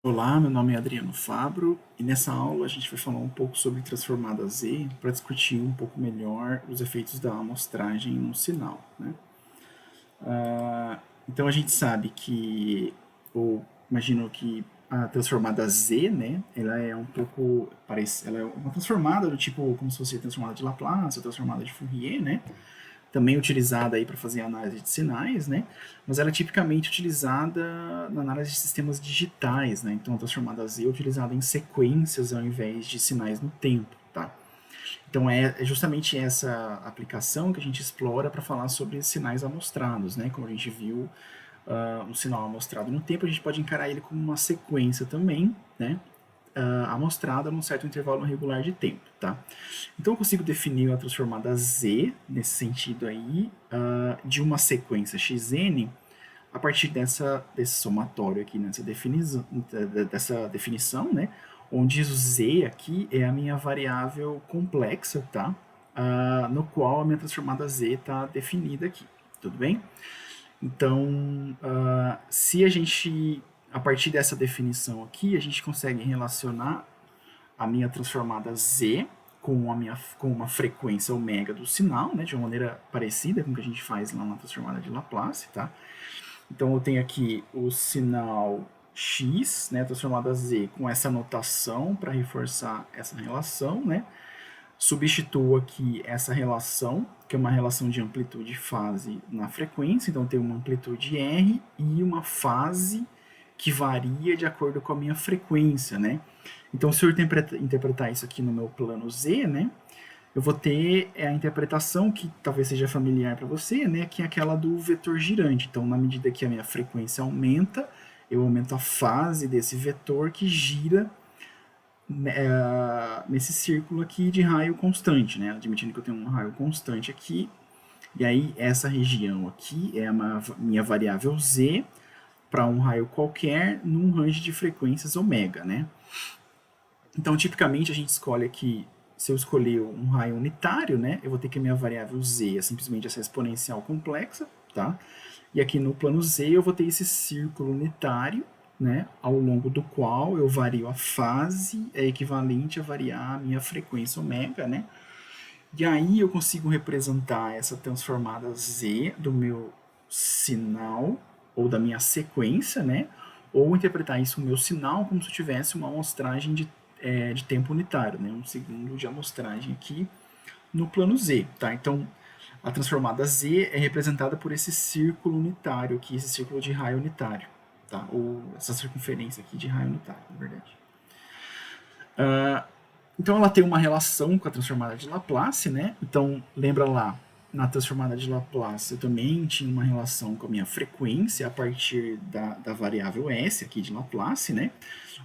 Olá, meu nome é Adriano Fabro e nessa aula a gente vai falar um pouco sobre transformada Z para discutir um pouco melhor os efeitos da amostragem no sinal, né? Então a gente sabe que, ou imagino que a transformada Z, né, ela é um pouco, parece, ela é uma transformada do tipo como se fosse a transformada de Laplace, ou transformada de Fourier, né? Também utilizada aí para fazer análise de sinais, né? Mas ela é tipicamente utilizada na análise de sistemas digitais, né? Então a transformada Z é utilizada em sequências ao invés de sinais no tempo, tá? Então é justamente essa aplicação que a gente explora para falar sobre sinais amostrados, né? Como a gente viu, um sinal amostrado no tempo, a gente pode encarar ele como uma sequência também, né? Amostrada num certo intervalo regular de tempo, tá? Então eu consigo definir a transformada Z, nesse sentido aí, de uma sequência xn a partir desse somatório aqui, dessa definição, né? Onde o Z aqui é a minha variável complexa, tá? No qual a minha transformada Z está definida aqui, tudo bem? Então, se a gente, a partir dessa definição aqui, a gente consegue relacionar a minha transformada Z com uma frequência ômega do sinal, né, de uma maneira parecida com o que a gente faz lá na transformada de Laplace, tá? Então eu tenho aqui o sinal x, né, transformada Z, com essa notação para reforçar essa relação, né? Substituo aqui essa relação, que é uma relação de amplitude e fase na frequência, então eu tenho uma amplitude R e uma fase que varia de acordo com a minha frequência, né? Então, se eu interpretar isso aqui no meu plano Z, né, eu vou ter a interpretação que talvez seja familiar para você, né, que é aquela do vetor girante. Então, na medida que a minha frequência aumenta, eu aumento a fase desse vetor que gira nesse círculo aqui de raio constante, né, admitindo que eu tenho um raio constante aqui. E aí, essa região aqui é a minha variável Z para um raio qualquer num range de frequências ômega, né? Então, tipicamente, a gente escolhe aqui, se eu escolher um raio unitário, né, eu vou ter que a minha variável z é simplesmente essa exponencial complexa, tá? E aqui no plano z eu vou ter esse círculo unitário, né, ao longo do qual eu vario a fase, é equivalente a variar a minha frequência ômega, né? E aí eu consigo representar essa transformada z do meu sinal, ou da minha sequência, né? Ou interpretar isso o meu sinal como se eu tivesse uma amostragem de tempo unitário, né? Um segundo de amostragem aqui no plano z, tá? Então, a transformada z é representada por esse círculo unitário aqui, esse círculo de raio unitário, tá? Ou essa circunferência aqui de raio unitário, na verdade. Então ela tem uma relação com a transformada de Laplace, né? Então lembra lá, na transformada de Laplace eu também tinha uma relação com a minha frequência a partir da variável S aqui de Laplace, né?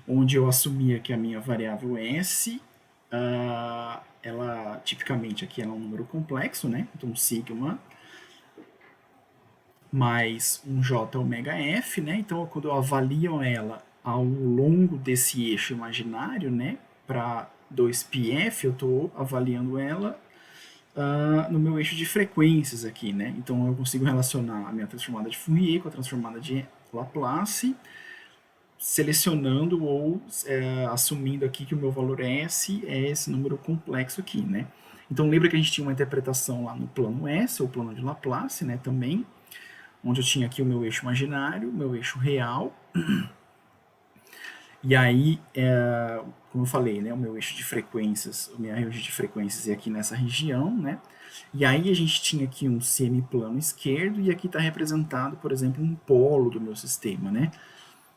Onde eu assumia que a minha variável S, ela tipicamente aqui ela é um número complexo, né? Então sigma mais um j omega f, né? Então quando eu avalio ela ao longo desse eixo imaginário, né? Para 2πf, eu estou avaliando ela no meu eixo de frequências aqui, né? Então eu consigo relacionar a minha transformada de Fourier com a transformada de Laplace, selecionando ou assumindo aqui que o meu valor S é esse número complexo aqui, né? Então lembra que a gente tinha uma interpretação lá no plano S, ou plano de Laplace, né, também, onde eu tinha aqui o meu eixo imaginário, o meu eixo real, e aí, como eu falei, né, o meu eixo de frequências, o meu eixo de frequências é aqui nessa região, né? E aí a gente tinha aqui um semiplano esquerdo e aqui está representado, por exemplo, um polo do meu sistema, né?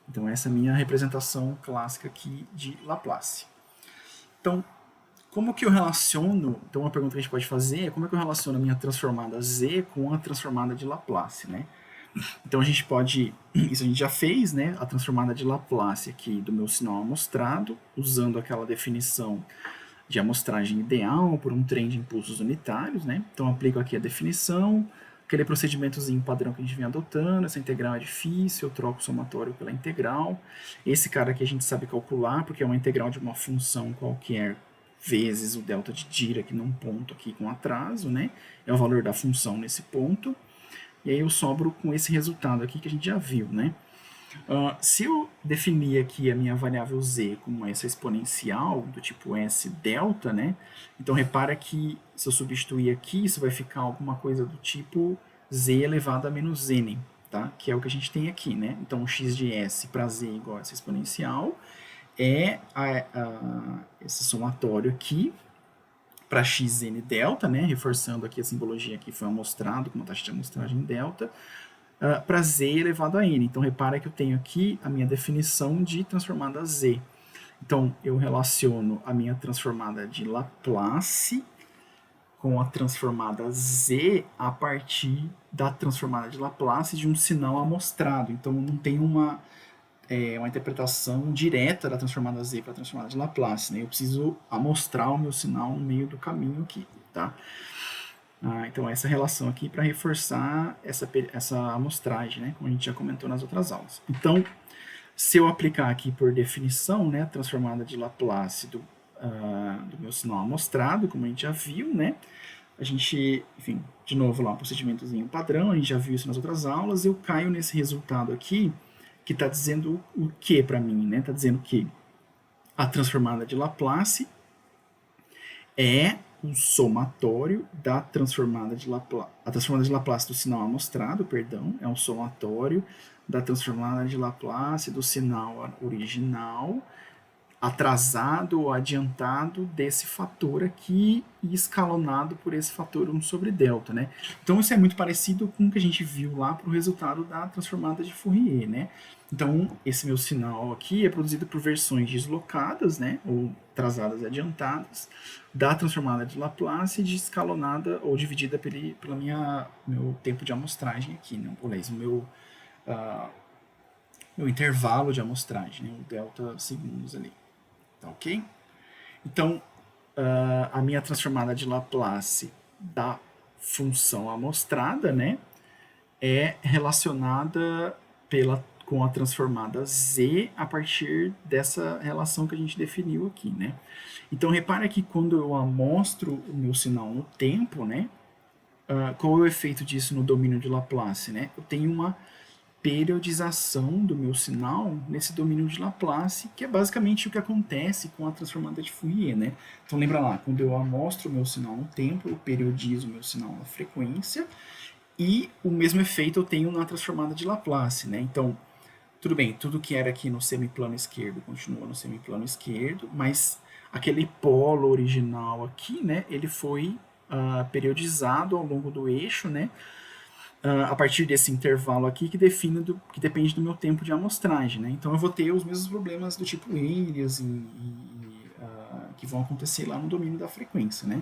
Então essa é a minha representação clássica aqui de Laplace. Então, como que eu relaciono, então uma pergunta que a gente pode fazer é como é que eu relaciono a minha transformada Z com a transformada de Laplace, né? Então a gente pode, isso a gente já fez, né? A transformada de Laplace aqui do meu sinal amostrado, usando aquela definição de amostragem ideal por um trem de impulsos unitários, né? Então aplico aqui a definição, aquele procedimentozinho padrão que a gente vem adotando, essa integral é difícil, eu troco o somatório pela integral. Esse cara aqui a gente sabe calcular, porque é uma integral de uma função qualquer vezes o delta de Dirac num ponto aqui com atraso, né? É o valor da função nesse ponto. E aí eu sobro com esse resultado aqui que a gente já viu, né? Se eu definir aqui a minha variável z como essa exponencial do tipo S delta, né? Então repara que se eu substituir aqui, isso vai ficar alguma coisa do tipo z elevado a menos n, tá? Que é o que a gente tem aqui, né? Então x de S para z igual a essa exponencial é esse somatório aqui para xn delta, né? Reforçando aqui a simbologia que foi amostrado com uma taxa de amostragem delta, para z elevado a n. Então, repara que eu tenho aqui a minha definição de transformada z. Então, eu relaciono a minha transformada de Laplace com a transformada z a partir da transformada de Laplace de um sinal amostrado. Então, não tem uma interpretação direta da transformada z para a transformada de Laplace. Né? Eu preciso amostrar o meu sinal no meio do caminho aqui. Tá? Então, essa relação aqui para reforçar essa amostragem, né? Como a gente já comentou nas outras aulas. Então, se eu aplicar aqui por definição, né, a transformada de Laplace do meu sinal amostrado, como a gente já viu, né? A gente, enfim, de novo lá, um procedimentozinho padrão, a gente já viu isso nas outras aulas, eu caio nesse resultado aqui, que está dizendo o que para mim, né? Está dizendo que a transformada de Laplace é um somatório da transformada de Laplace. A transformada de Laplace do sinal amostrado, perdão, é um somatório da transformada de Laplace do sinal original atrasado ou adiantado desse fator aqui e escalonado por esse fator 1 sobre delta, né? Então isso é muito parecido com o que a gente viu lá para o resultado da transformada de Fourier, né? Então esse meu sinal aqui é produzido por versões deslocadas, né? Ou atrasadas e adiantadas da transformada de Laplace de escalonada ou dividida pela meu tempo de amostragem aqui, né? O meu intervalo de amostragem, né? O delta segundos ali. Tá ok? Então, a minha transformada de Laplace da função amostrada, né, é relacionada com a transformada z a partir dessa relação que a gente definiu aqui, né? Então, repara que quando eu amostro o meu sinal no tempo, né, qual é o efeito disso no domínio de Laplace, né? Eu tenho uma periodização do meu sinal nesse domínio de Laplace, que é basicamente o que acontece com a transformada de Fourier, né? Então lembra lá, quando eu amostro o meu sinal no tempo, eu periodizo o meu sinal na frequência, e o mesmo efeito eu tenho na transformada de Laplace, né? Então, tudo bem, tudo que era aqui no semiplano esquerdo continua no semiplano esquerdo, mas aquele polo original aqui, né, ele foi periodizado ao longo do eixo, né, a partir desse intervalo aqui que depende do meu tempo de amostragem, né? Então eu vou ter os mesmos problemas do tipo alias que vão acontecer lá no domínio da frequência, né?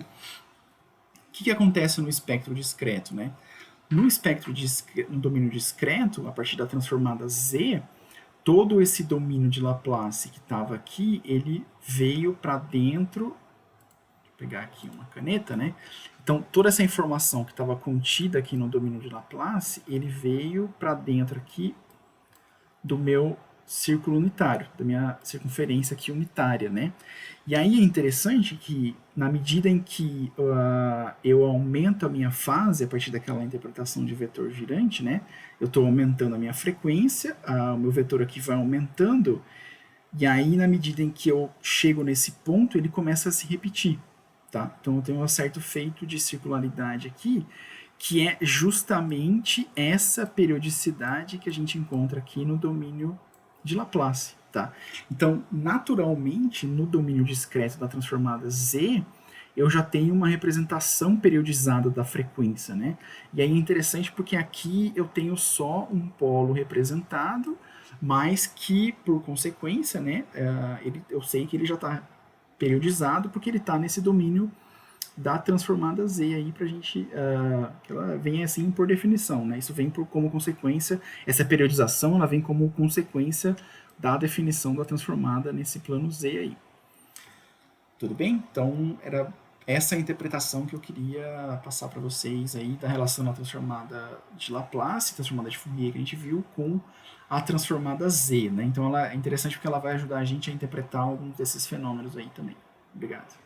O que acontece no espectro discreto, né? No domínio discreto, a partir da transformada z, todo esse domínio de Laplace que estava aqui, ele veio para dentro. Vou pegar aqui uma caneta, né? Então, toda essa informação que estava contida aqui no domínio de Laplace, ele veio para dentro aqui do meu círculo unitário, da minha circunferência aqui unitária, né? E aí é interessante que, na medida em que eu aumento a minha fase, a partir daquela interpretação de vetor girante, né? Eu estou aumentando a minha frequência, o meu vetor aqui vai aumentando, e aí, na medida em que eu chego nesse ponto, ele começa a se repetir. Tá? Então eu tenho um certo feito de circularidade aqui, que é justamente essa periodicidade que a gente encontra aqui no domínio de Laplace. Tá? Então, naturalmente, no domínio discreto da transformada z, eu já tenho uma representação periodizada da frequência. Né? E aí é interessante porque aqui eu tenho só um polo representado, mas que, por consequência, né, eu sei que ele já está periodizado, porque ele está nesse domínio da transformada z aí pra gente, que ela vem assim por definição, né? Isso vem como consequência, essa periodização ela vem como consequência da definição da transformada nesse plano z aí. Tudo bem? Então era essa a interpretação que eu queria passar para vocês aí da relação da transformada de Laplace, transformada de Fourier que a gente viu, com a transformada z, né? Então ela é interessante porque ela vai ajudar a gente a interpretar alguns desses fenômenos aí também. Obrigado.